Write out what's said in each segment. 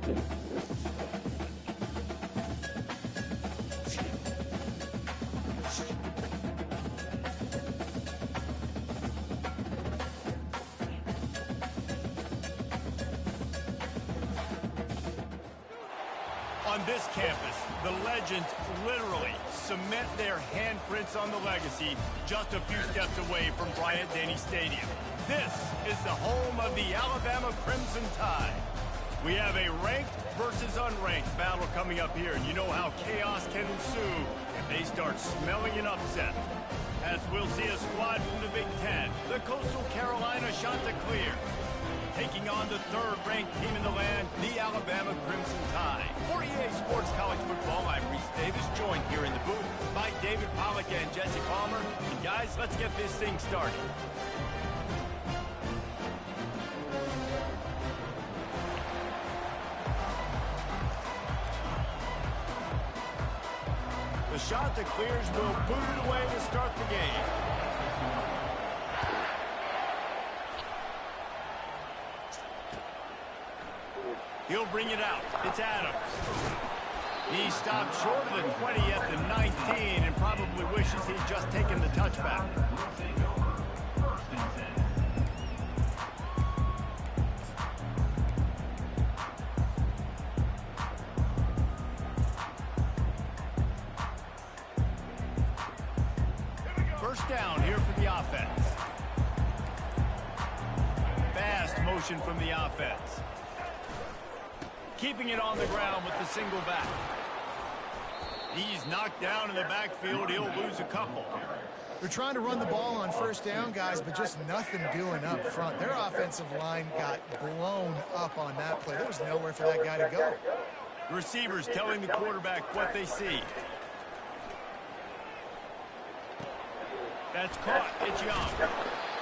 On this campus, the legends literally cement their handprints on the legacy just a few steps away from Bryant-Denny Stadium. This is the home of the Alabama Crimson Tide. We have a ranked versus unranked battle coming up here, and you know how chaos can ensue if they start smelling an upset. As we'll see a squad from the Big Ten, the Coastal Carolina Chanticleer, taking on the third-ranked team in the land, the Alabama Crimson Tide. For EA Sports College Football, I'm Reese Davis, joined here in the booth by David Pollack and Jesse Palmer. And guys, let's get this thing started. The Chanticleers will boot it away to start the game. He'll bring it out. It's Adams. He stopped short of the 20 at the 19 and probably wishes he'd just taken the touchback. First down here for the offense. Fast motion from the offense. Keeping it on the ground with the single back. He's knocked down in the backfield. He'll lose a couple. They're trying to run the ball on first down, guys, but just nothing doing up front. Their offensive line got blown up on that play. There was nowhere for that guy to go. Receivers telling the quarterback what they see. That's caught. It's Young.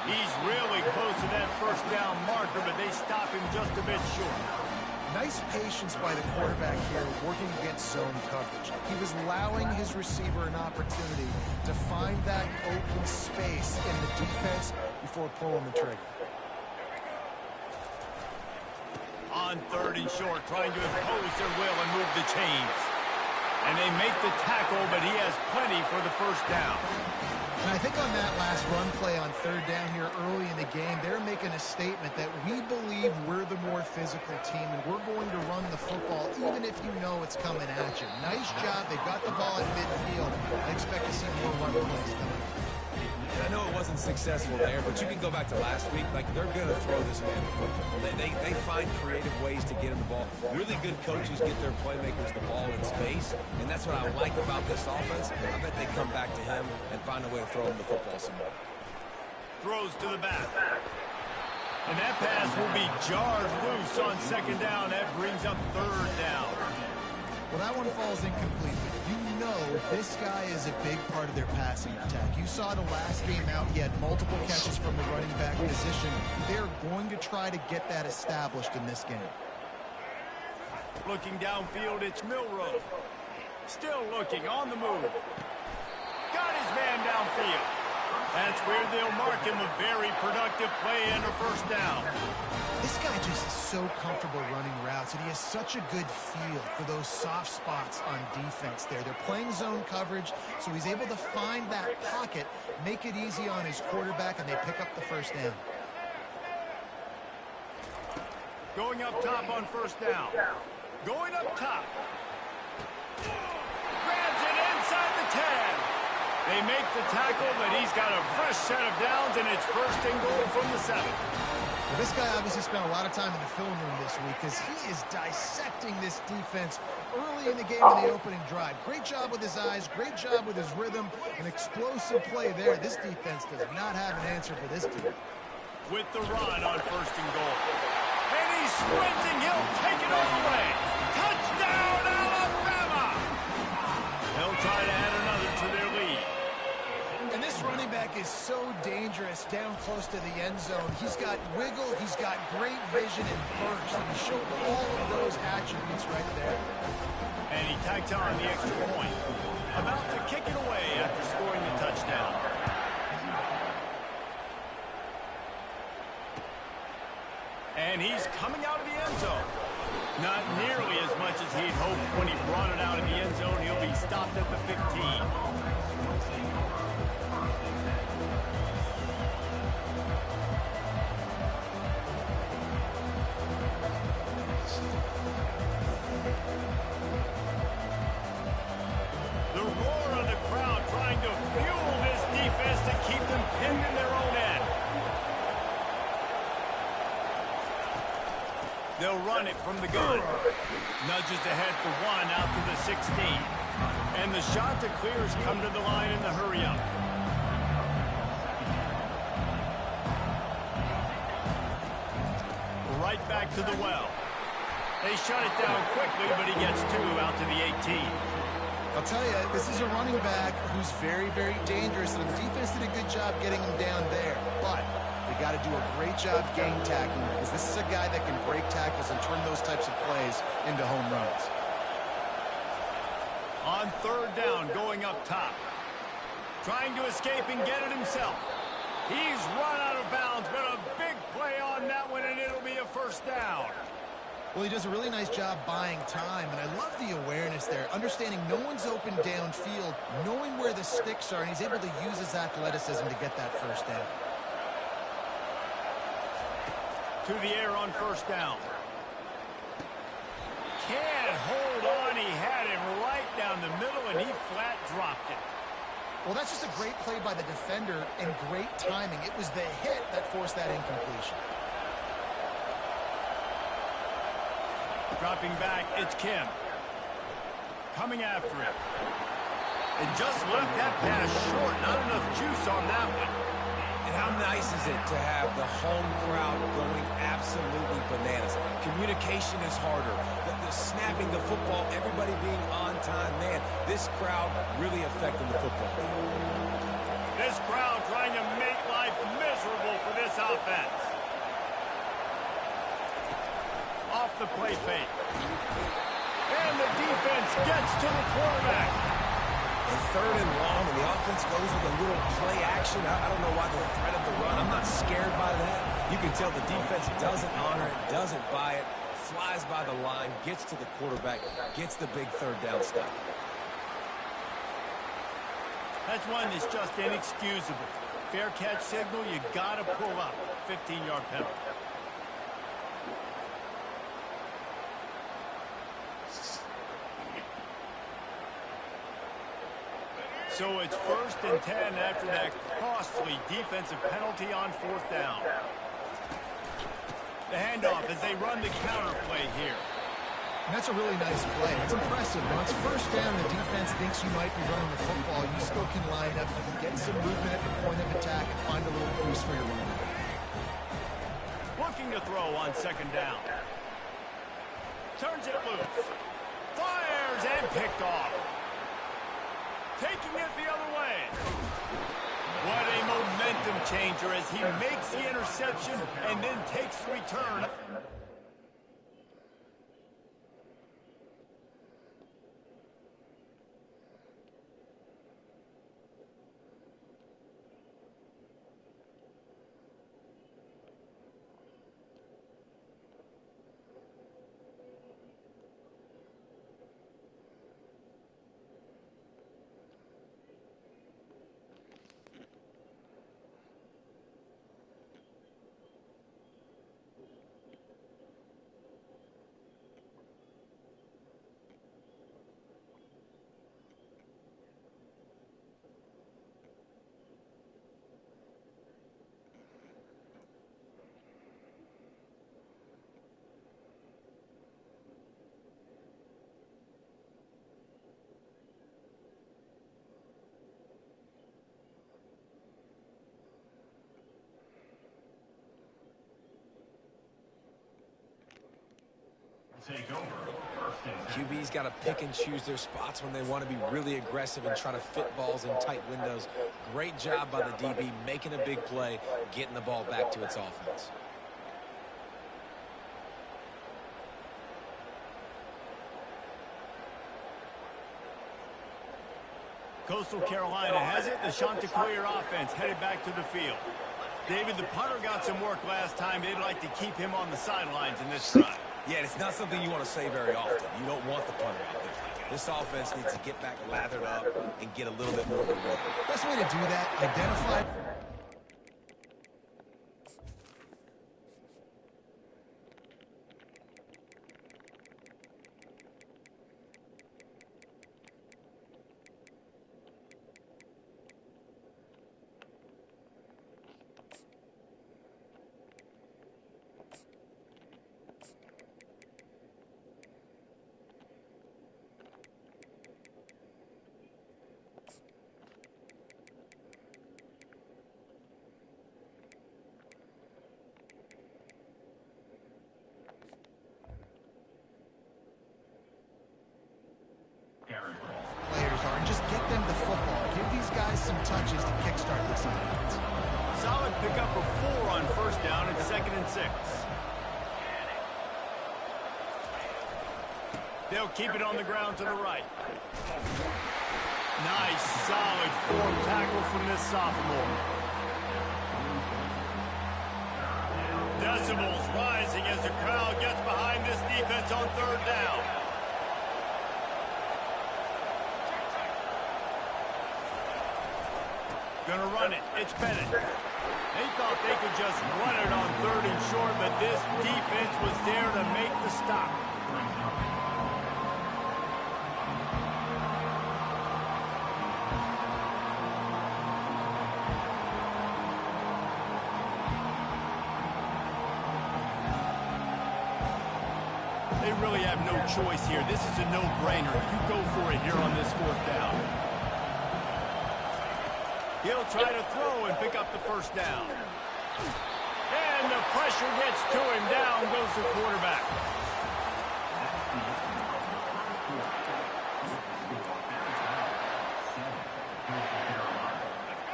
He's really close to that first down marker, but they stop him just a bit short. Nice patience by the quarterback here, working against zone coverage. He was allowing his receiver an opportunity to find that open space in the defense before pulling the trigger. On third and short, trying to impose their will and move the chains. And they make the tackle, but he has plenty for the first down. And I think on that last run play on third down here early in the game, they're making a statement that we believe we're the more physical team and we're going to run the football even if you know it's coming at you. Nice job. They've got the ball at midfield. I expect to see more run plays coming. I know it wasn't successful there, but you can go back to last week. Like, they're going to throw this man the football. They find creative ways to get him the ball. Really good coaches get their playmakers the ball in space, and that's what I like about this offense. I bet they come back to him and find a way to throw him the football some more. Throws to the back. And that pass will be jarred loose on second down. That brings up third down. Well, that one falls incomplete, but you know this guy is a big part of their passing attack. You saw the last game out, he had multiple catches from the running back position. They're going to try to get that established in this game. Looking downfield, it's Milroe. Still looking, on the move. Got his man downfield. That's where they'll mark him a very productive play and a first down. This guy just is so comfortable running routes, and he has such a good feel for those soft spots on defense there. They're playing zone coverage, so he's able to find that pocket, make it easy on his quarterback, and they pick up the first down. Going up top on first down. Going up top. Grabs it inside the 10. They make the tackle, but he's got a fresh set of downs, and it's first and goal from the 7. Well, this guy obviously spent a lot of time in the film room this week because he is dissecting this defense early in the game in the opening drive. Great job with his eyes, great job with his rhythm, an explosive play there. This defense does not have an answer for this team. With the run on first and goal. And he's sprinting, he'll take it all the way. Touchdown, Alabama! They'll try to add another to their lead. And this running back is so dangerous down close to the end zone. He's got wiggle, he's got great vision and burst. And he showed all of those attributes right there. And he tacked on the extra point. About to kick it away after scoring the touchdown. And he's coming out of the end zone. Not nearly as much as he'd hoped when he brought it out in the end zone. He'll be stopped at the 15. The roar of the crowd trying to fuel this defense to keep them pinned in their own end. They'll run it from the gun. Nudges ahead for one out to the 16. And the shot to clear has come to the line in the hurry-up. Right back to the well. They shut it down quickly, but he gets two out to the 18. I'll tell you, this is a running back who's very, very dangerous, and the defense did a good job getting him down there. But they got to do a great job game tackling, because this is a guy that can break tackles and turn those types of plays into home runs. On third down, going up top. Trying to escape and get it himself. He's run out of bounds, but a big play on that one, and it'll be a first down. Well, he does a really nice job buying time, and I love the awareness there, understanding no one's open downfield, knowing where the sticks are, and he's able to use his athleticism to get that first down. To the air on first down. Can't hold on. He had him right down the middle, and he flat dropped it. Well, that's just a great play by the defender and great timing. It was the hit that forced that incompletion. Dropping back, it's Kim. Coming after him. And just left that pass short. Not enough juice on that one. And how nice is it to have the home crowd going absolutely bananas? Communication is harder. The snapping the football, everybody being on time. Man, this crowd really affecting the football. This crowd trying to make life miserable for this offense. Off the play fake. And the defense gets to the quarterback. And third and long, and the offense goes with a little play action. I don't know why the threat of the run. I'm not scared by that. You can tell the defense doesn't honor it, doesn't buy it, flies by the line, gets to the quarterback, gets the big third down stop. That's one that's just inexcusable. Fair catch signal, you got to pull up. 15-yard penalty. So it's 1st and 10 after that costly defensive penalty on fourth down. The handoff as they run the counter play here. And that's a really nice play. It's impressive. When it's first down, the defense thinks you might be running the football. You still can line up. You can get some movement at the point of attack and find a little crease for your running back. Looking to throw on second down. Turns it loose. Fires and picked off. Taking it the other way. What a momentum changer as he makes the interception and then takes the return. QB's got to pick and choose their spots when they want to be really aggressive and try to fit balls in tight windows. Great job by the DB making a big play, getting the ball back to its offense. Coastal Carolina has it. The Chanticleer offense headed back to the field. David, the punter got some work last time. They'd like to keep him on the sidelines in this drive. Yeah, it's not something you want to say very often. You don't want the punter out there. This offense needs to get back lathered up and get a little bit more of a rhythm. Best way to do that, identify... players are, and just get them the football. Give these guys some touches to kickstart this offense. Solid pickup of 4 on first down at 2nd and 6. They'll keep it on the ground to the right. Nice, solid form tackle from this sophomore. Decibels rising as the crowd gets behind this defense on 3rd down. Gonna run it. It's Bennett. They thought they could just run it on 3rd and short, but this defense was there to make the stop. They really have no choice here. This is a no-brainer. You go for it here on this 4th down. He'll try to throw and pick up the first down. And the pressure gets to him. Down goes the quarterback.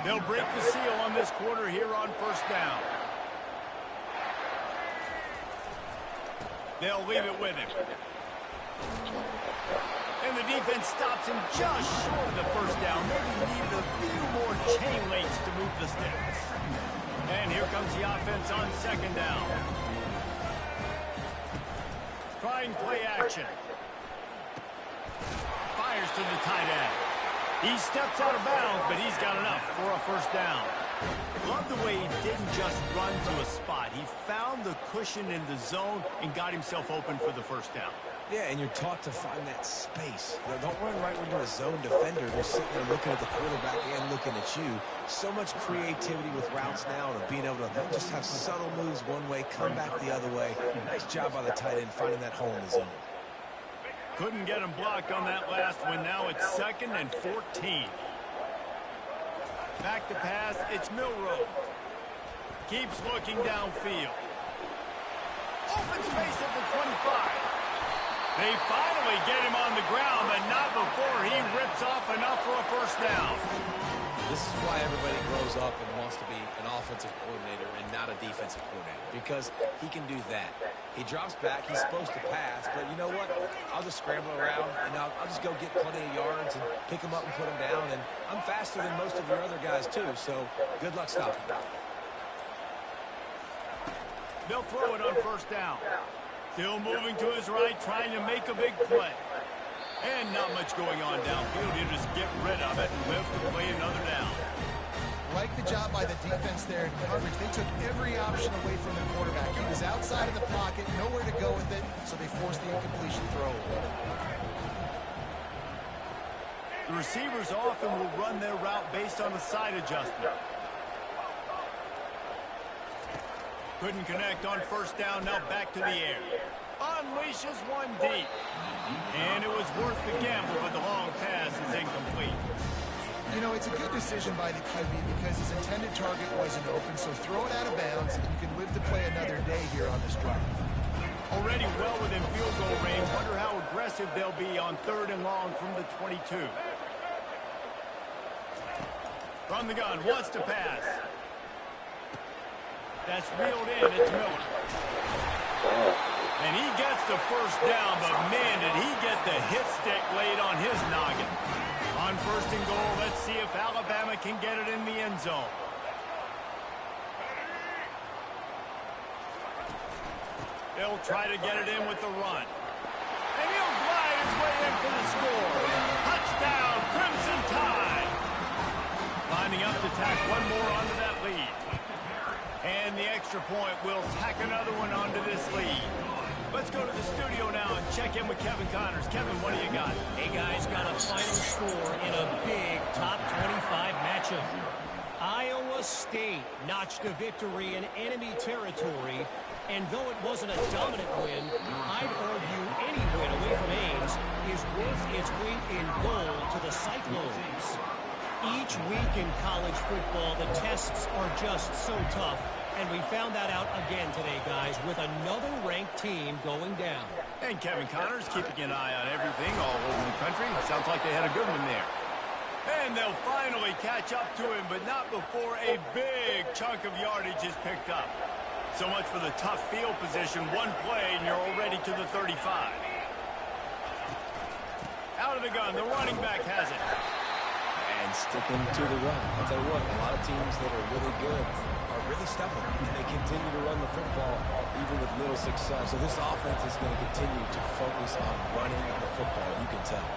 They'll break the seal on this quarter here on first down. They'll leave it with him. And the defense stops him just short of the first down. Maybe needed a few more chain links to move the sticks. And here comes the offense on 2nd down. Trying play action. Fires to the tight end. He steps out of bounds, but he's got enough for a first down. Love the way he didn't just run to a spot. He found the cushion in the zone and got himself open for the first down. Yeah, and you're taught to find that space. Don't run right into a zone defender who's sitting there looking at the quarterback and looking at you. So much creativity with routes now and being able to just have subtle moves one way, come back the other way. Nice job by the tight end finding that hole in the zone. Couldn't get him blocked on that last one. Now it's 2nd and 14. Back to pass, it's Milroe. Keeps looking downfield. Open space at the 25. They finally get him on the ground, but not before he rips off enough for a first down. This is why everybody grows up and wants to be an offensive coordinator and not a defensive coordinator, because he can do that. He drops back, he's supposed to pass, but you know what? I'll just scramble around, and I'll just go get plenty of yards and pick him up and put him down, and I'm faster than most of your other guys, too, so good luck stopping him. They'll throw it on first down. Still moving to his right, trying to make a big play. And not much going on downfield. He'll just get rid of it and live to play another down. Like the job by the defense there in coverage. They took every option away from the quarterback. He was outside of the pocket, nowhere to go with it, so they forced the incompletion throw. The receivers often will run their route based on the side adjustment. Couldn't connect on first down, now back to the air. Unleashes one deep. And it was worth the gamble, but the long pass is incomplete. You know, it's a good decision by the QB because his intended target wasn't open, so throw it out of bounds, and you can live to play another day here on this drive. Already well within field goal range. Wonder how aggressive they'll be on 3rd and long from the 22. From the gun, wants to pass. That's reeled in, it's Miller. And he gets the first down, but man, did he get the hit stick laid on his noggin. On 1st and goal, let's see if Alabama can get it in the end zone. He'll try to get it in with the run. And he'll glide his way in for the score. Touchdown, Crimson Tide. Lining up to tack one more onto that lead. And the extra point will tack another one onto this lead. Let's go to the studio now and check in with Kevin Connors. Kevin, what do you got? Hey, guys, got a final score in a big top 25 matchup. Iowa State notched a victory in enemy territory. And though it wasn't a dominant win, I'd argue any win away from Ames is worth its weight in gold to the Cyclones. Each week in college football, the tests are just so tough. And we found that out again today, guys, with another ranked team going down. And Kevin Connors keeping an eye on everything all over the country. Sounds like they had a good one there. And they'll finally catch up to him, but not before a big chunk of yardage is picked up. So much for the tough field position. One play, and you're already to the 35. Out of the gun, the running back has it. And sticking to the run. I'll tell you what, a lot of teams that are really good are really stubborn, and they continue to run the football even with little success. So this offense is going to continue to focus on running the football. You can tell.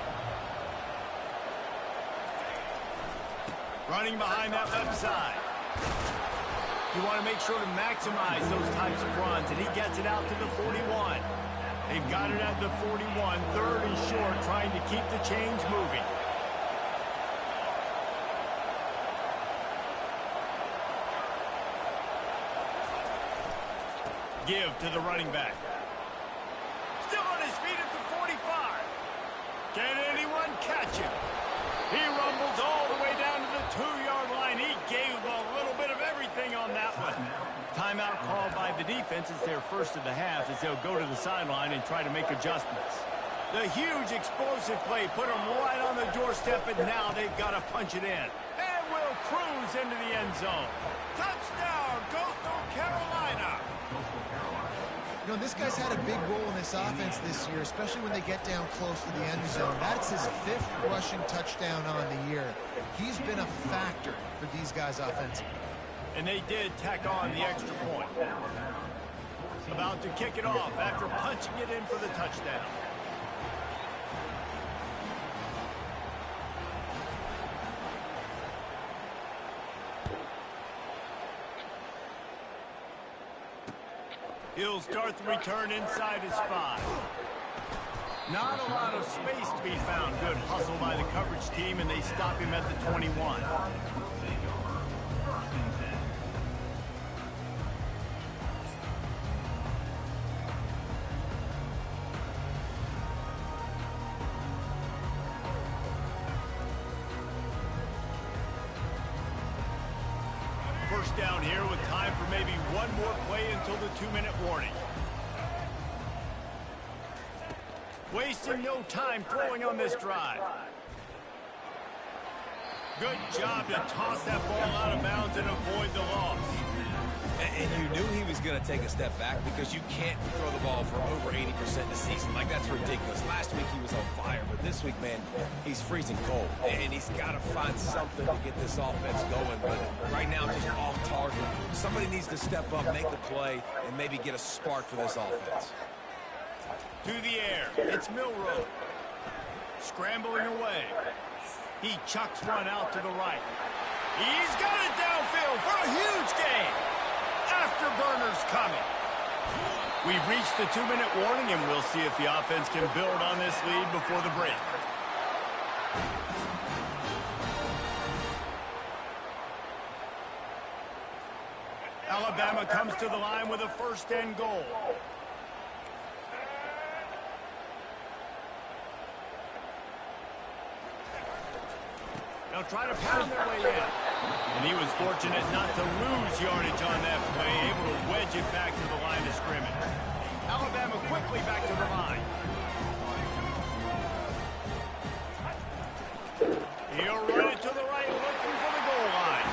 Running behind that left side. You want to make sure to maximize those types of runs, and he gets it out to the 41. They've got it at the 41, third and short, trying to keep the chains moving. Give to the running back. Still on his feet at the 45. Can anyone catch him? He rumbles all the way down to the 2-yard line. He gave a little bit of everything on that one. Timeout called by the defense. It's their first of the half as they'll go to the sideline and try to make adjustments. The huge explosive play put them right on the doorstep, and now they've got to punch it in. And will cruise into the end zone. Touchdown, Coastal Carolina. You know, this guy's had a big role in this offense this year, especially when they get down close to the end zone. That's his 5th rushing touchdown on the year. He's been a factor for these guys offensively. And they did tack on the extra point. About to kick it off after punching it in for the touchdown. He'll start the return inside his 5. Not a lot of space to be found. Good hustle by the coverage team, and they stop him at the 21. First down here with time for maybe one more play until the 2-minute warning. Wasting no time throwing on this drive. Good job to toss that ball out of bounds and avoid the loss. And you knew he was going to take a step back because you can't throw the ball for over 80% in the season. Like, that's ridiculous. Last week he was on fire, but this week, man, he's freezing cold. And he's got to find something to get this offense going. But right now, just off target. Somebody needs to step up, make the play, and maybe get a spark for this offense. To the air, it's Milroe. Scrambling away. He chucks one out to the right. He's got it downfield for a huge gain. Afterburners coming. We've reached the 2-minute warning, and we'll see if the offense can build on this lead before the break. Alabama comes to the line with a 1st and goal. They'll try to pound their way in. And he was fortunate not to lose yardage on that play, able to wedge it back to the line of scrimmage. Alabama quickly back to the line. He'll run it to the right, looking for the goal line.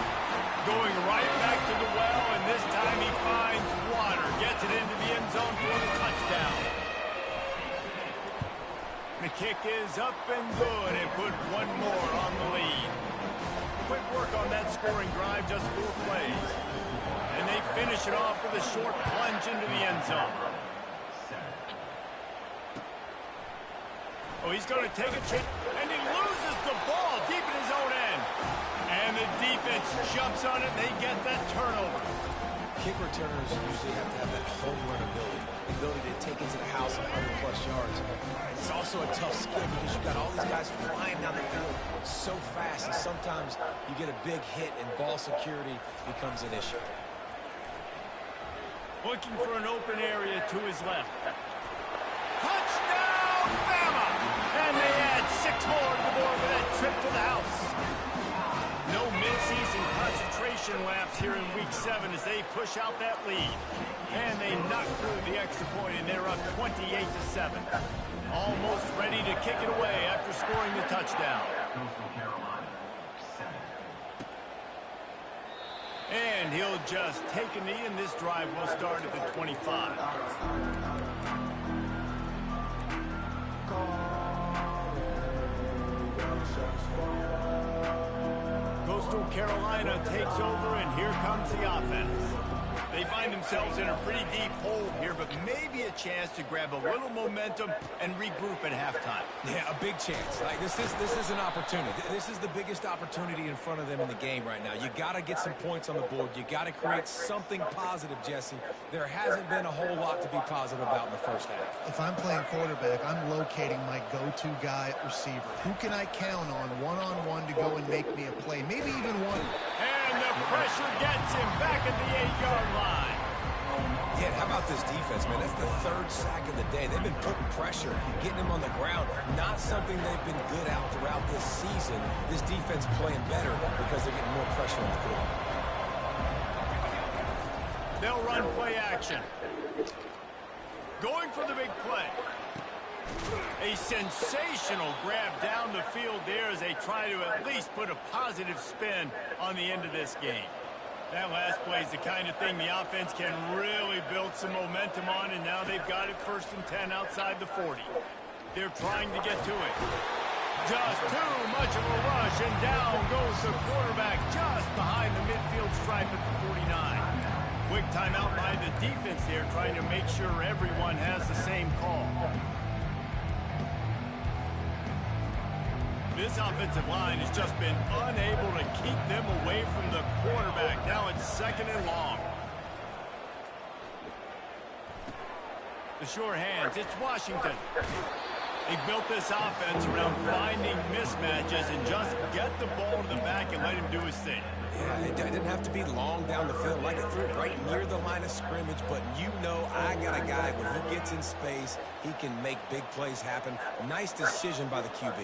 Going right back to the well, and this time he finds water. Gets it into the end zone for the touchdown. The kick is up and good, and put one more on the lead. Quick work on that scoring drive, just 4 plays. And they finish it off with a short plunge into the end zone. Oh, he's going to take a chance, and he loses the ball deep in his own end. And the defense jumps on it, and they get that turnover. Kick returners usually have to have that home run ability, the ability to take it to the house 100-plus yards. It's also a tough skill because you've got all these guys flying down the field so fast, and sometimes you get a big hit and ball security becomes an issue. Looking for an open area to his left. Touchdown, Bama! And they add 6 more to the board with that trip to the house. No midseason concentration laps here in Week 7 as they push out that lead. And they knock through the extra point, and they're up 28-7. Almost ready to kick it away after scoring the touchdown. And he'll just take a knee, and this drive will start at the 25. Coastal Carolina takes over, and here comes the offense. They find themselves in a pretty deep hole here, but maybe a chance to grab a little momentum and regroup at halftime. Yeah, a big chance. Like this is an opportunity. This is the biggest opportunity in front of them in the game right now. You got to get some points on the board. You got to create something positive, Jesse. There hasn't been a whole lot to be positive about in the first half. If I'm playing quarterback, I'm locating my go-to guy at receiver. Who can I count on one-on-one to go and make me a play? Maybe even one. And the pressure gets him back at the 8-yard line. Yeah, how about this defense, man? That's the 3rd sack of the day. They've been putting pressure, getting him on the ground. Not something they've been good at throughout this season. This defense playing better because they're getting more pressure on the quarterback. They'll run play action. Going for the big play. A sensational grab down the field there as they try to at least put a positive spin on the end of this game. That last play is the kind of thing the offense can really build some momentum on, and now they've got it 1st and 10 outside the 40. They're trying to get to it. Just too much of a rush, and down goes the quarterback just behind the midfield stripe at the 49. Quick timeout by the defense there, trying to make sure everyone has the same call. This offensive line has just been unable to keep them away from the quarterback. Now it's 2nd and long. The sure hands, it's Washington. They built this offense around finding mismatches and just get the ball to the back and let him do his thing. Yeah, it didn't have to be long down the field. Like it threw it right near the line of scrimmage, but you know I got a guy, when he gets in space, he can make big plays happen. Nice decision by the QB.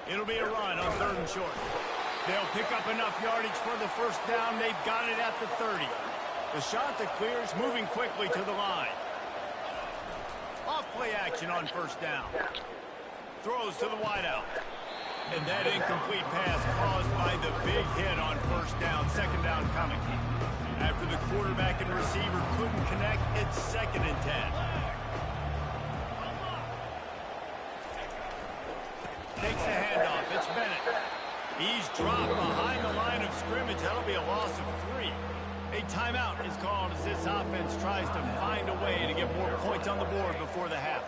It'll be a run on 3rd and short. They'll pick up enough yardage for the 1st down. They've got it at the 30. The shot that clears, moving quickly to the line. Off play action on 1st down. Throws to the wideout. And that incomplete pass caused by the big hit on 1st down. 2nd down coming. After the quarterback and receiver couldn't connect, it's 2nd and 10. Takes the handoff. It's Bennett. He's dropped behind the line of scrimmage. That'll be a loss of 3. A timeout is called as this offense tries to find a way to get more points on the board before the half.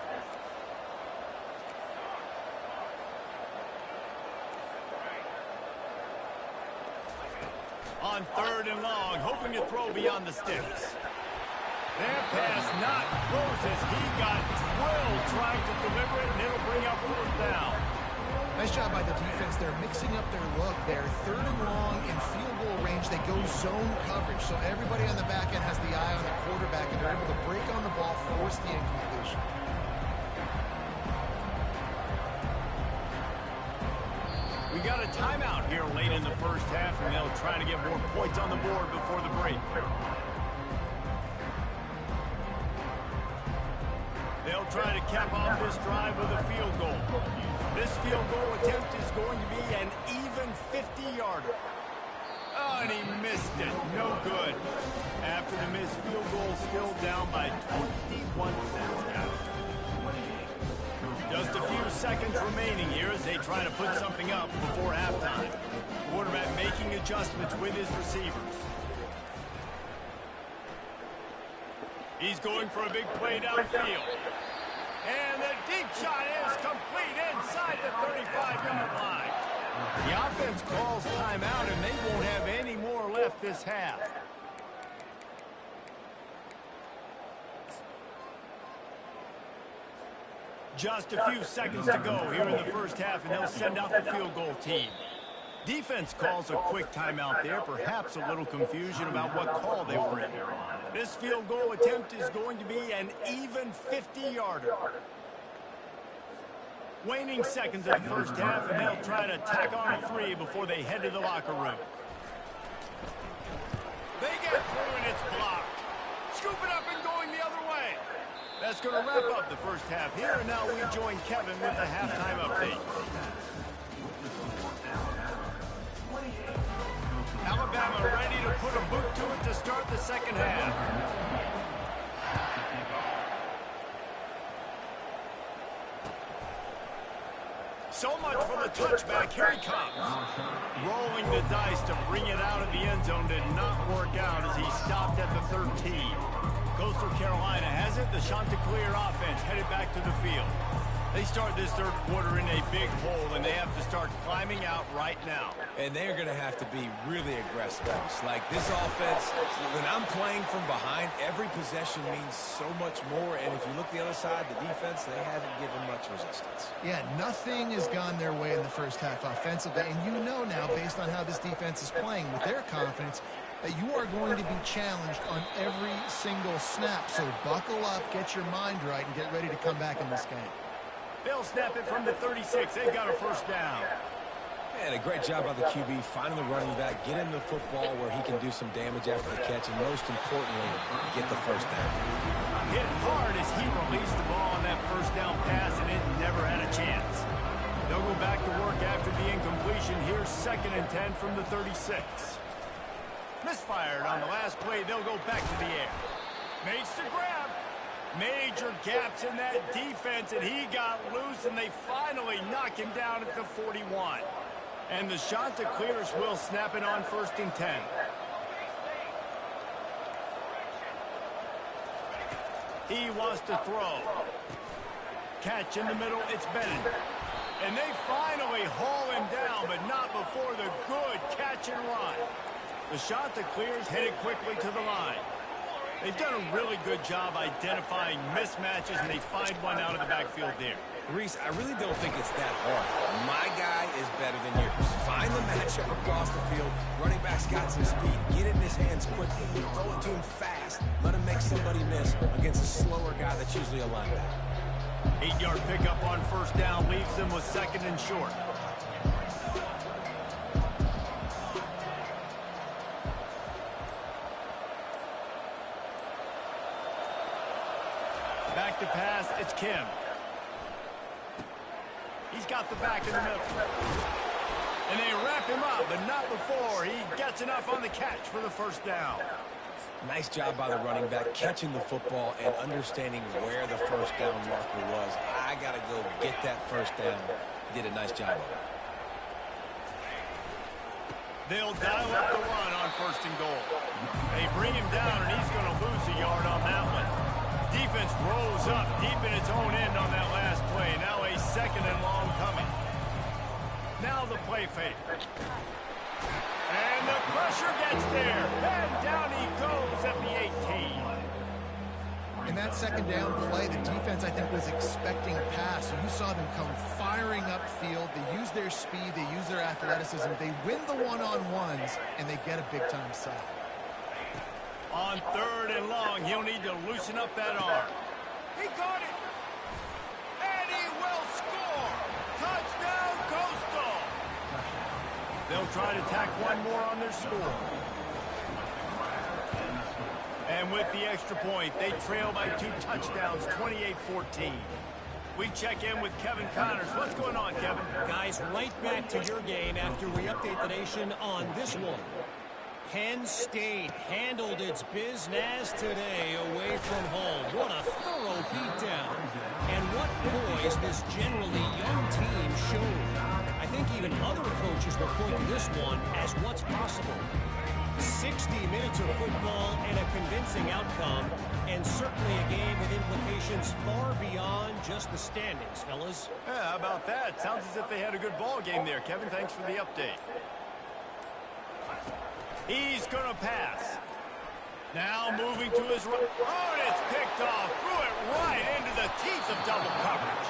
On 3rd and long, hoping to throw beyond the sticks. That pass not Moses. He got drilled trying to deliver it, and it'll bring up 4th down. Nice job by the defense. They're mixing up their look there. 3rd and long in field goal range. They go zone coverage. So everybody on the back end has the eye on the quarterback, and they're able to break on the ball, force the incompletion. We got a timeout here late in the 1st half, and they'll try to get more points on the board before the break. They'll try to cap off this drive with a field goal. This field goal attempt is going to be an even 50-yarder. Oh, and he missed it. No good. After the missed field goal, still down by 21 points. Just a few seconds remaining here as they try to put something up before halftime. Quarterback making adjustments with his receivers. He's going for a big play downfield. And the deep shot is complete inside the 35-yard line. The offense calls timeout, and they won't have any more left this half. Just a few seconds to go here in the first half, and they'll send out the field goal team. Defense calls a quick timeout there, perhaps a little confusion about what call they were in. This field goal attempt is going to be an even 50-yarder. Waning seconds of the first half, and they'll try to tack on a 3 before they head to the locker room. They get through, and it's blocked. Scoop it up and going the other way. That's going to wrap up the first half here, and now we join Kevin with the halftime update. Alabama ready to put a boot to it to start the second half. So much for the touchback. Here he comes. Rolling the dice to bring it out of the end zone did not work out as he stopped at the 13. Coastal Carolina has it. The Chanticleer offense headed back to the field. They start this third quarter in a big hole, and they have to start climbing out right now. And they're going to have to be really aggressive. Like this offense, when I'm playing from behind, every possession means so much more. And if you look the other side, the defense, they haven't given much resistance. Yeah, nothing has gone their way in the first half offensively. And you know now, based on how this defense is playing with their confidence, that you are going to be challenged on every single snap. So buckle up, get your mind right, and get ready to come back in this game. They'll snap it from the 36. They've got a first down. And a great job by the QB finding the running back, get him the football where he can do some damage after the catch, and most importantly, get the first down. Hit hard as he released the ball on that first down pass, and it never had a chance. They'll go back to work after the incompletion. Here's 2nd and 10 from the 36. Misfired on the last play. They'll go back to the air. Makes the grab. Major gaps in that defense, and he got loose, and they finally knock him down at the 41. And the Chanticleers will snap it on 1st and 10. He wants to throw. Catch in the middle, it's Bennett. And they finally haul him down, but not before the good catch and run. The Chanticleers headed quickly to the line. They've done a really good job identifying mismatches, and they find one out of the backfield there. Reese, I really don't think it's that hard. My guy is better than yours. Find the matchup across the field. Running back's got some speed. Get it in his hands quickly. Throw it to him fast. Let him make somebody miss against a slower guy that's usually a linebacker. 8-yard pickup on first down leaves them with 2nd and short. Back to pass, it's Kim. He's got the back in the middle. And they wrap him up, but not before he gets enough on the catch for the first down. Nice job by the running back, catching the football and understanding where the first down marker was. I got to go get that first down. He did a nice job of it. They'll dial up the run on 1st and goal. They bring him down, and he's going to lose a yard on that one. Defense rose up deep in its own end on that last play. Now a 2nd and long coming. Now the play fake. And the pressure gets there. And down he goes at the 18. In that 2nd down play, the defense, I think, was expecting a pass. You saw them come firing upfield. They use their speed. They use their athleticism. They win the one-on-ones, and they get a big-time sack. On 3rd and long, he'll need to loosen up that arm. He got it. And he will score. Touchdown, Coastal. They'll try to tack one more on their score. And with the extra point, they trail by 2 touchdowns, 28-14. We check in with Kevin Connors. What's going on, Kevin? Guys, right back to your game after we update the nation on this one. Penn State handled its business today away from home. What a thorough beatdown. And what poise this generally young team showed. I think even other coaches will point to this one as what's possible. 60 minutes of football and a convincing outcome. and certainly a game with implications far beyond just the standings, fellas. Yeah, how about that? Sounds as if they had a good ball game there, Kevin. Thanks for the update. He's going to pass. Now moving to his right. Oh, and it's picked off. Threw it right into the teeth of double coverage.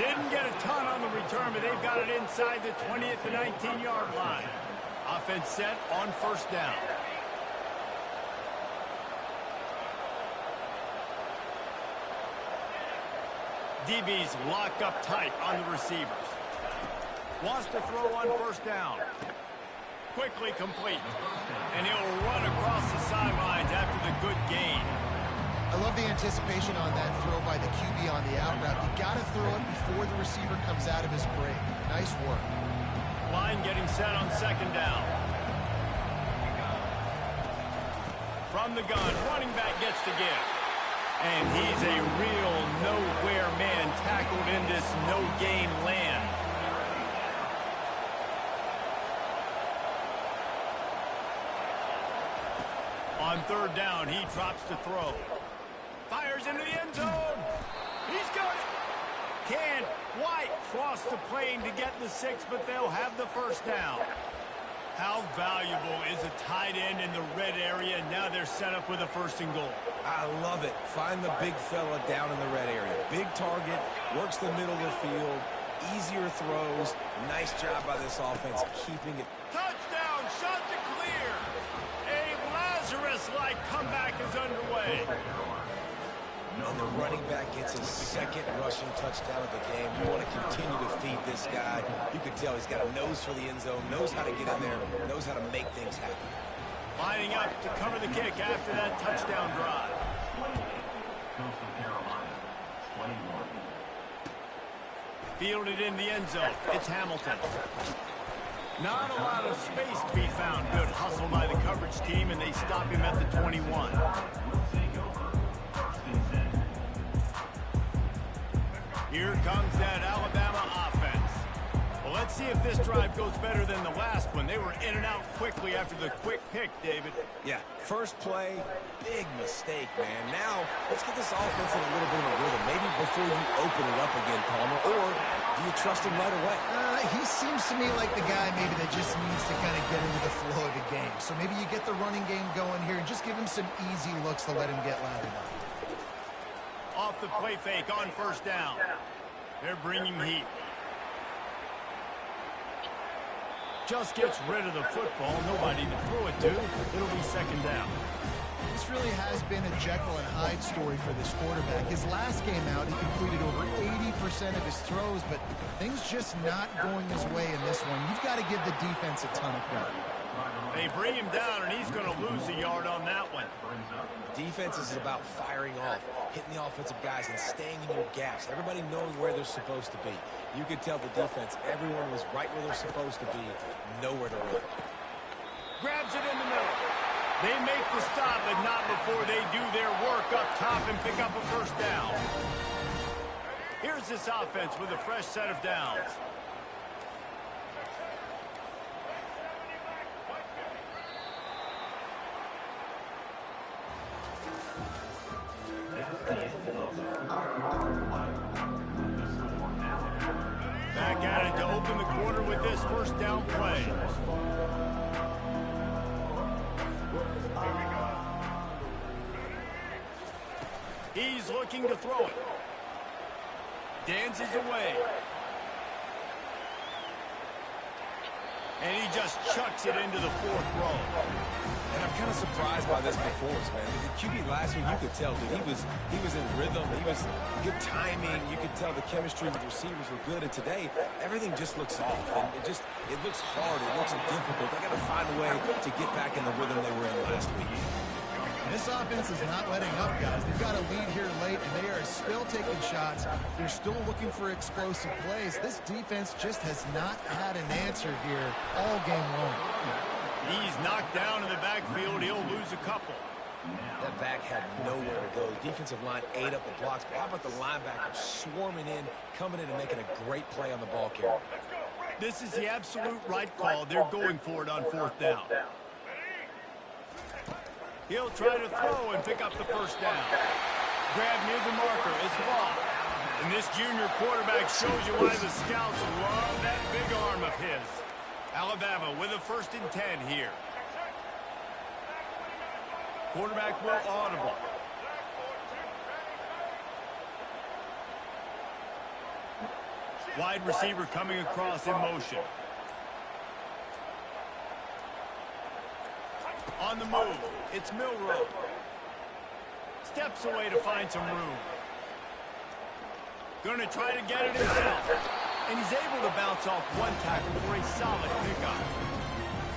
Didn't get a ton on the return, but they've got it inside the 20th to 19-yard line. Offense set on first down. DB's locked up tight on the receivers. Wants to throw on first down. Quickly complete. And he'll run across the sidelines after the good gain. I love the anticipation on that throw by the QB on the out route. You got to throw it before the receiver comes out of his break. Nice work. Line getting set on second down. From the gun, running back gets the give. And he's a real nowhere man tackled in this no-gain land. On third down, he drops to throw. Fires into the end zone. He's got it. Can't quite cross the plane to get the 6, but they'll have the first down. How valuable is a tight end in the red area? Now they're set up with a first and goal. I love it. Find the big fella down in the red area. Big target, works the middle of the field, easier throws. Nice job by this offense keeping it. Touchdown, shot to clear. A Lazarus-like comeback is underway. And the running back gets his second rushing touchdown of the game. You want to continue to feed this guy. You can tell he's got a nose for the end zone, knows how to get in there, knows how to make things happen. Lining up to cover the kick after that touchdown drive. Fielded in the end zone. It's Hamilton. Not a lot of space to be found. Good hustle by the coverage team, and they stop him at the 21. Here comes that Alabama offense. Well, let's see if this drive goes better than the last one. They were in and out quickly after the quick pick, David. Yeah, first play, big mistake, man. Now, let's get this offense in a little bit of a rhythm. Maybe before you open it up again, Palmer, or do you trust him right away? He seems to me like the guy maybe that just needs to kind of get into the flow of the game. So maybe you get the running game going here and just give him some easy looks to let him get lathered up. Off the play fake on first down. They're bringing heat. Just gets rid of the football. Nobody to throw it to. It'll be second down. This really has been a Jekyll and Hyde story for this quarterback. His last game out, he completed over 80% of his throws, but things just not going his way in this one. You've got to give the defense a ton of credit. They bring him down, and he's going to lose a yard on that one. Defense is about firing off, hitting the offensive guys, and staying in your gaps. Everybody knowing where they're supposed to be. You could tell the defense, everyone was right where they're supposed to be, nowhere to run. Grabs it in the middle. They make the stop, but not before they do their work up top and pick up a first down. Here's this offense with a fresh set of downs. Back at it to open the quarter with this first down play. He's looking to throw it. Dances away. And he just chucks it into the fourth row. And I'm kind of surprised by this performance, man. The QB last week, you could tell, dude, he was in rhythm. He was good timing. You could tell the chemistry with the receivers were good. And today, everything just looks off. And it looks hard. It looks difficult. They got to find a way to get back in the rhythm they were in last week. This offense is not letting up, guys. They've got a lead here late, and they are still taking shots. They're still looking for explosive plays. This defense just has not had an answer here all game long. He's knocked down in the backfield. He'll lose a couple. That back had nowhere to go. The defensive line ate up the blocks. But how about the linebacker swarming in, coming in and making a great play on the ball carrier? This is the absolute right call. They're going for it on fourth down. He'll try to throw and pick up the first down. Grab near the marker. It's blocked. And this junior quarterback shows you why the scouts love that big arm of his. Alabama with a 1st and 10 here. Quarterback will audible. Wide receiver coming across in motion. On the move, it's Milroe. Steps away to find some room. Going to try to get it himself. And he's able to bounce off one tackle for a solid pickup.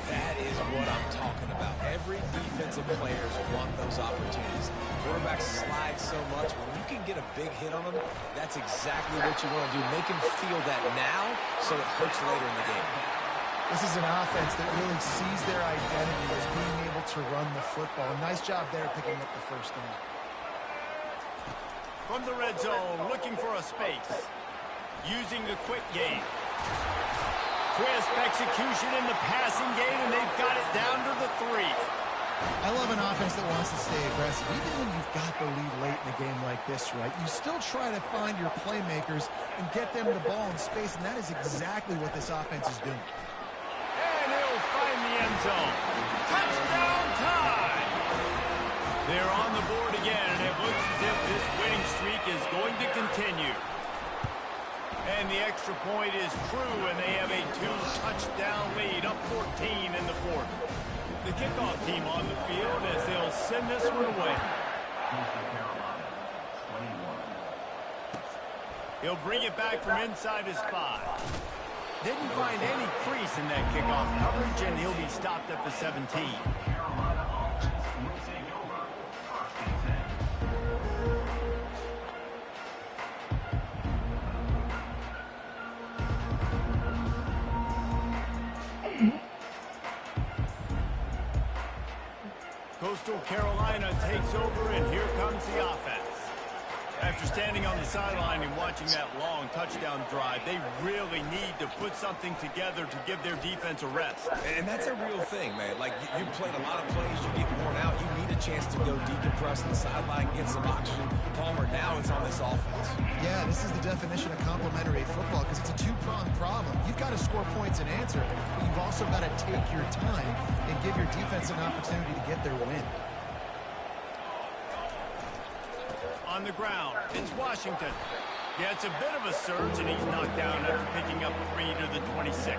That is what I'm talking about. Every defensive players want those opportunities. Quarterbacks slide so much. When you can get a big hit on them, that's exactly what you want to do. Make them feel that now so it hurts later in the game. This is an offense that really sees their identity as being able to run the football. Nice job there picking up the first down. From the red zone, looking for a space. Using the quick game. Crisp execution in the passing game, and they've got it down to the 3. I love an offense that wants to stay aggressive. Even when you've got the lead late in a game like this, right, you still try to find your playmakers and get them the ball in space, and that is exactly what this offense is doing. And he'll find the end zone. Touchdown time! They're on the board again, and it looks as if this winning streak is going to continue. And the extra point is true, and they have a 2-touchdown lead, up 14 in the 4th. The kickoff team on the field as they'll send this one away. He'll bring it back from inside his 5. Didn't find any crease in that kickoff coverage, and he'll be stopped at the 17. Coastal Carolina takes over, and here comes the offense. After standing on the sideline and watching that long touchdown drive, they really need to put something together to give their defense a rest. And that's a real thing, man. Like, you played a lot of plays, you get worn out, you need a chance to go decompress on the sideline, get some oxygen. Palmer, now it's on this offense. Yeah, this is the definition of complementary football because it's a two-pronged problem. You've got to score points and answer, but you've also got to take your time and give your defense an opportunity to get their win. On the ground, it's Washington. Yeah, it's a bit of a surge, and he's knocked down after picking up 3 to the 26.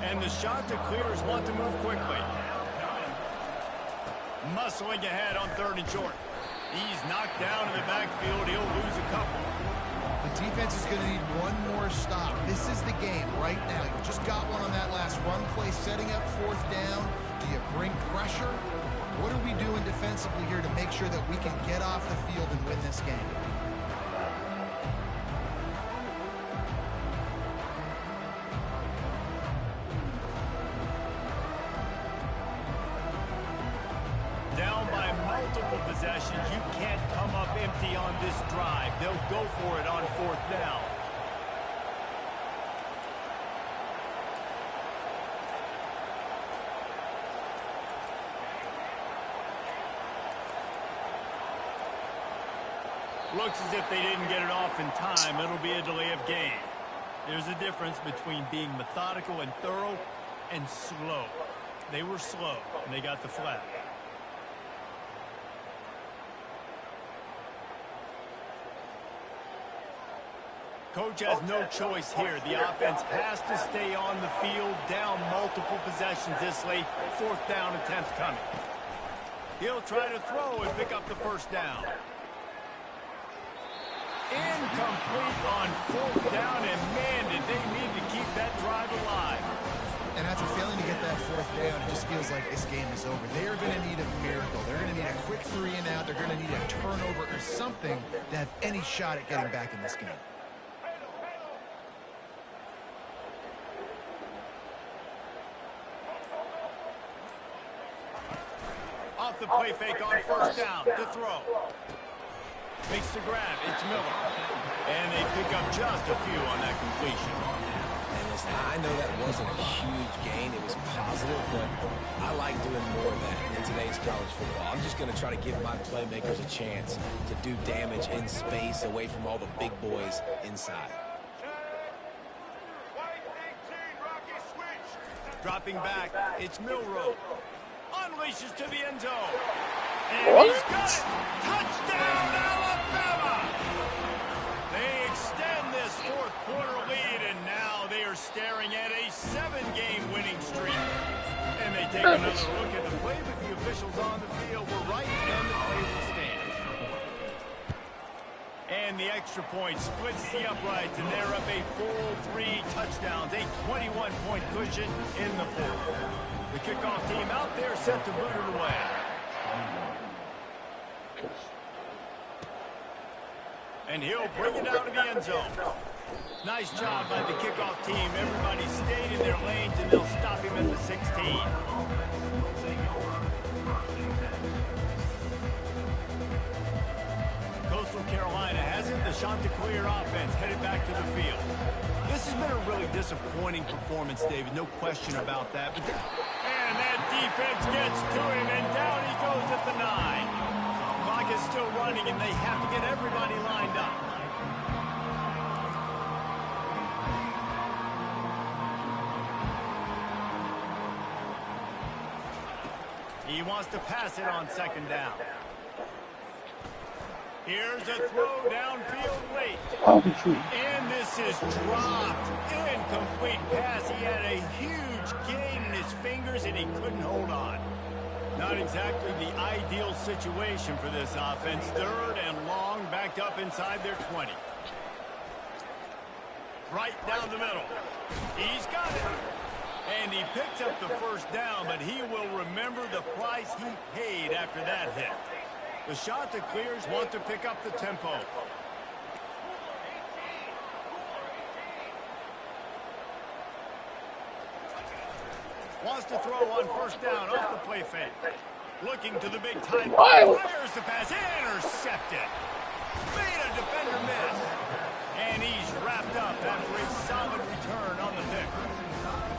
And the shot to clears want to move quickly. Muscling ahead on 3rd and short. He's knocked down in the backfield. He'll lose a couple. The defense is going to need one more stop. This is the game right now. You just got one on that last run play, setting up 4th down. Do you bring pressure? What are we doing defensively here to make sure that we can get off the field and win this game? Down by multiple possessions, you can't come up empty on this drive. They'll go for it on 4th down. Looks as if they didn't get it off in time. It'll be a delay of game. There's a difference between being methodical and thorough and slow. They were slow, and they got the flag. Coach has no choice here. The offense has to stay on the field, down multiple possessions this late. 4th down, attempt coming. He'll try to throw and pick up the first down. Incomplete on 4th down, and man, did they need to keep that drive alive. And after failing to get that 4th down, it just feels like this game is over. They are going to need a miracle. They're going to need a quick 3 and out. They're going to need a turnover or something to have any shot at getting back in this game. Off the play fake on 1st down to throw. Makes the grab. It's Miller. And they pick up just a few on that completion. And honest. I know that wasn't a huge gain. It was positive, but I like doing more of that in today's college football. I'm just going to try to give my playmakers a chance to do damage in space away from all the big boys inside. Dropping back, it's Milroe. Unleashes to the end zone. And he's got it. Touchdown, Alabama! They extend this fourth quarter lead, and now they are staring at a 7-game winning streak. And they take another look at the play, but the officials on the field were right, and the play will stand. And the extra point splits the uprights, and they're up a full 3 touchdowns, a 21-point cushion in the fourth. The kickoff team out there set to boot it away. And he'll bring it out of the end zone. Nice job by the kickoff team. Everybody stayed in their lanes, and they'll stop him at the 16. Coastal Carolina has it. The Chanticleer offense headed back to the field. This has been a really disappointing performance, David. No question about that. And that defense gets to him, and down he goes at the 9. Clock is still running, and they have to get everybody lined up. He wants to pass it on second down. Here's a throw downfield late. And this is dropped. Incomplete pass. He had a huge gain in his fingers, and he couldn't hold on. Not exactly the ideal situation for this offense. Third and long, backed up inside their 20. Right down the middle. He's got it. And he picks up the first down, but he will remember the price he paid after that hit. The Chanticleers want to pick up the tempo. Wants to throw on first down off the play fake. Looking to the big time. Fires the pass. Intercepted. Made a defender miss. And he's wrapped up after a solid return on the pick.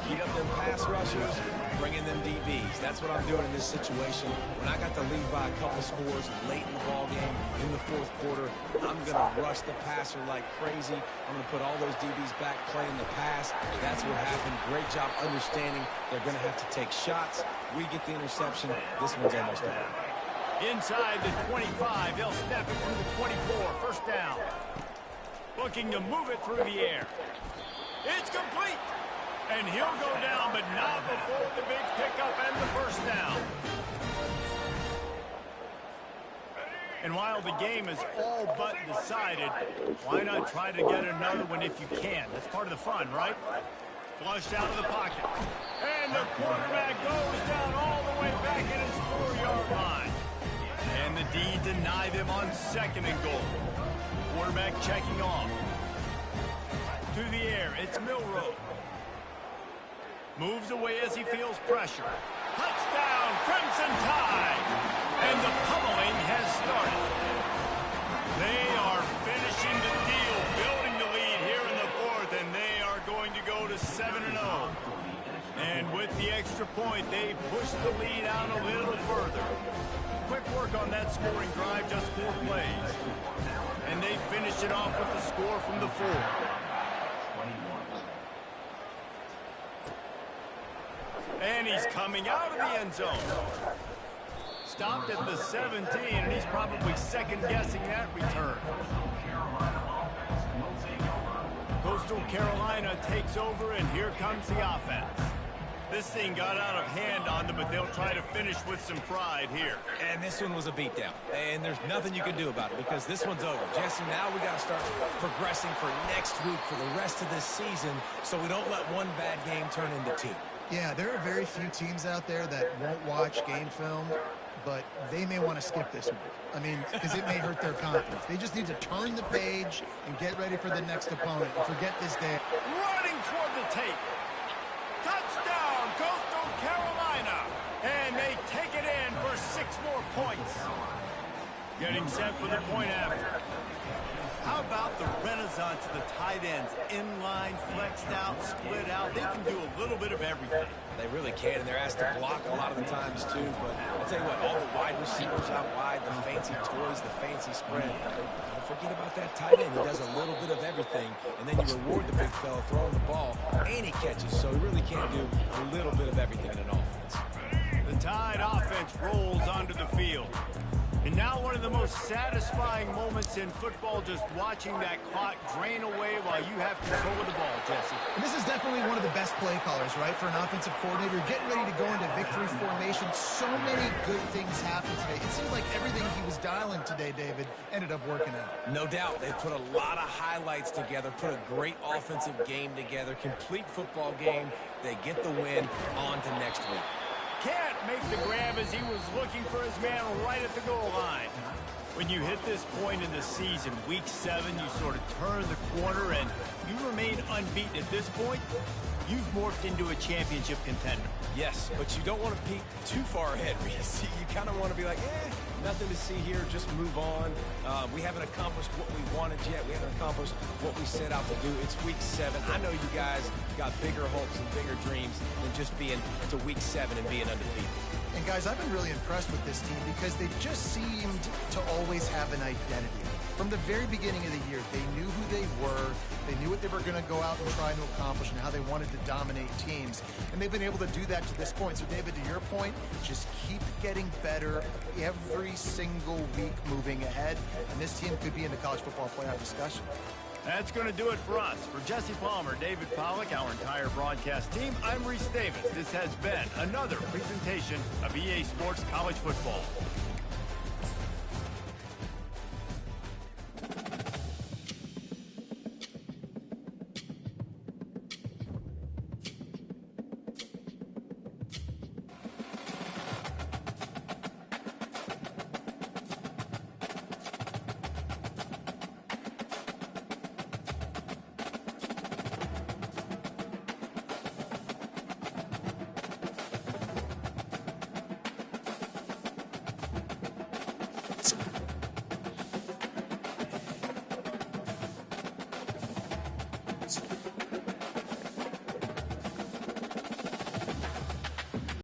Heat up them pass rushers, bring in them DBs. That's what I'm doing in this situation. When I got the lead by a couple scores late in the ball game, in the fourth quarter, I'm going to rush the passer like crazy. I'm going to put all those DBs back playing the pass. That's what happened. Great job understanding they're going to have to take shots. We get the interception. This one's almost over. Inside the 25, they'll snap it through the 24. First down. Looking to move it through the air. It's complete. And he'll go down, but not before the big pickup and the first down. And while the game is all but decided, why not try to get another one if you can? That's part of the fun, right? Flushed out of the pocket. And the quarterback goes down all the way back at his 4-yard line. And the D deny them on second and goal. Quarterback checking off. To the air, it's Milroe. Moves away as he feels pressure. Touchdown, Crimson Tide! And the pummeling has started. They are finishing the deal, building the lead here in the fourth, and they are going to go to 7-0. And with the extra point, they push the lead out a little further. Quick work on that scoring drive, just 4 plays. And they finish it off with the score from the 4. And he's coming out of the end zone. Stopped at the 17, and he's probably second-guessing that return. Coastal Carolina takes over, and here comes the offense. This thing got out of hand on them, but they'll try to finish with some pride here. And this one was a beatdown. And there's nothing you can do about it because this one's over. Jesse, now we got to start progressing for next week for the rest of this season so we don't let one bad game turn into 2. Yeah, there are very few teams out there that won't watch game film, but they may want to skip this one. I mean, because it may hurt their confidence. They just need to turn the page and get ready for the next opponent and forget this day. Running toward the tape. Touchdown, Coastal Carolina. And they take it in for 6 more points. Getting set for the point after. How about the renaissance of the tight ends? Inline, flexed out, split out. They can do a little bit of everything. They really can, and they're asked to block a lot of the times, too. But I'll tell you what, all the wide receivers out wide, the fancy toys, the fancy spread. Don't forget about that tight end. He does a little bit of everything, and then you reward the big fella throwing the ball, and he catches. So he really can do a little bit of everything in an offense. The Tide offense rolls onto the field. And now one of the most satisfying moments in football, just watching that clock drain away while you have control of the ball, Jesse. And this is definitely one of the best play callers, right, for an offensive coordinator. Getting ready to go into victory formation. So many good things happened today. It seemed like everything he was dialing today, David, ended up working out. No doubt. They put a lot of highlights together, put a great offensive game together, complete football game. They get the win. On to next week. Can't make the grab as he was looking for his man right at the goal line. When you hit this point in the season, week 7, you sort of turn the corner and you remain unbeaten. At this point, you've morphed into a championship contender. Yes, but you don't want to peek too far ahead, Reese. You kind of want to be like, nothing to see here, just move on. We haven't accomplished what we wanted yet. We haven't accomplished what we set out to do. It's week 7. I know you guys got bigger hopes and bigger dreams than just being to week 7 and being undefeated. And guys, I've been really impressed with this team because they just seemed to always have an identity. From the very beginning of the year, they knew who they were, they knew what they were going to go out and try to accomplish and how they wanted to dominate teams. And they've been able to do that to this point. So, David, to your point, just keep getting better every single week moving ahead. And this team could be in the college football playoff discussion. That's going to do it for us. For Jesse Palmer, David Pollack, our entire broadcast team, I'm Reese Davis. This has been another presentation of EA Sports College Football.